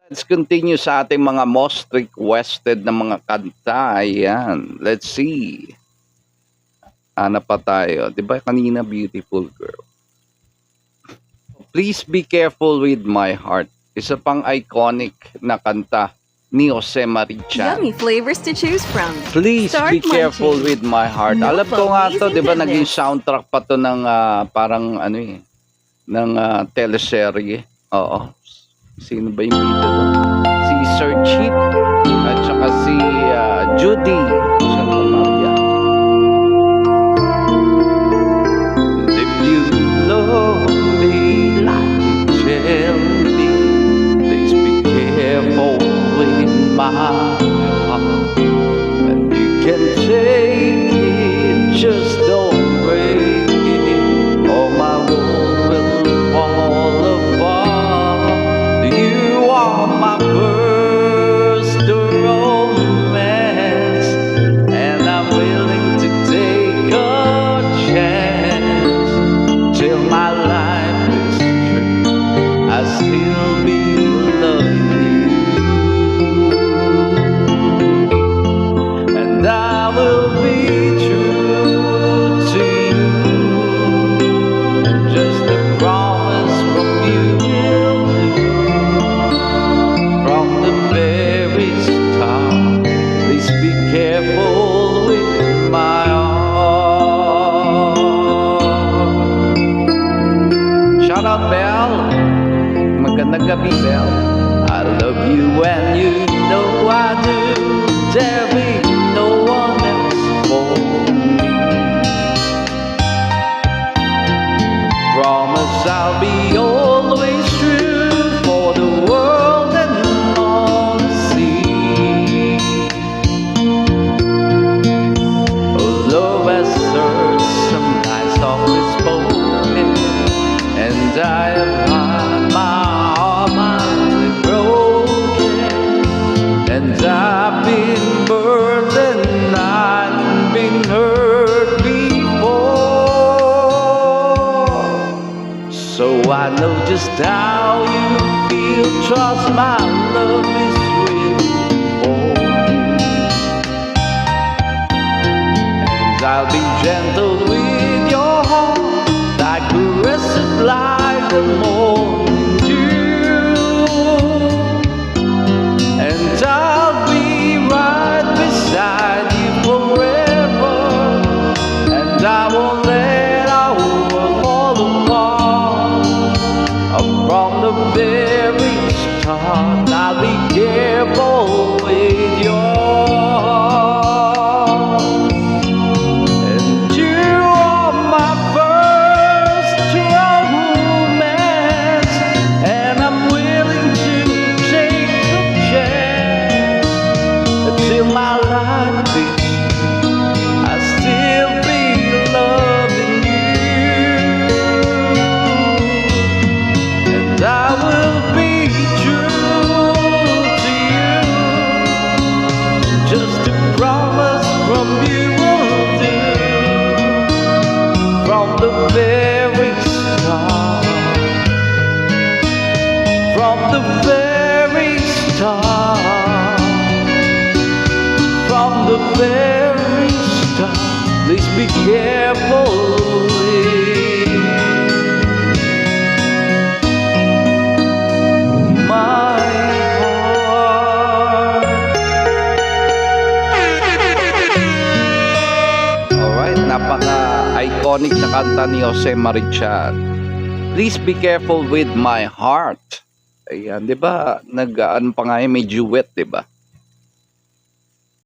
Let's continue sa ating mga most requested na mga kanta. Ayan. Let's see. Ano pa tayo? Diba kanina Beautiful Girl? Please Be Careful With My Heart. Isa pang iconic na kanta ni Jose Marichan. Yummy flavors to choose from. Please Start Be Careful munching. With My Heart. No Alam ko nga to, phonies di ba in naging goodness. soundtrack pa to ng parang ano eh, ng teleserye. Oo. Sino ba yung bida doon? Si Sir Chip at saka si Judy Santa Maria. And if you love me like you tell me, please be careful with my heart. And you can take it, just don't break it, or my world will fall apart. You are my first romance, and I'm willing to take a chance. Till my life is through, I still be loving you, and I will be true to you, and just a promise from you will do. From the very start, please be careful with my heart. Shout out, Belle. Magandang gabi, Belle. I love you and you know I do. There be no one else for me. Promise I'll be always true for the world and all to see. Oh, love has hurt, sometimes softly spoken, and I have had my heart mildly broken, and I've been burned and I've been hurt before. So I know just how you feel. Trust my love is real for you, and I'll be gentle with your heart, like caress it like the morning dew, and I'll be right beside you forever, and I won't let our world fall apart. From the very start, I'll be careful with your heart. And you are my first romance, and I'm willing to take the chance. Until my life is through, I still be loving you, and I will be true to you. Just a promise from you will do. From the very start, from the very start, from the very start, please be careful with my heart. Alright, napaka-iconic na kanta ni Jose Marichan. Please Be Careful With My Heart. Ayan, di ba? Ano pa nga yun, may duet, di ba?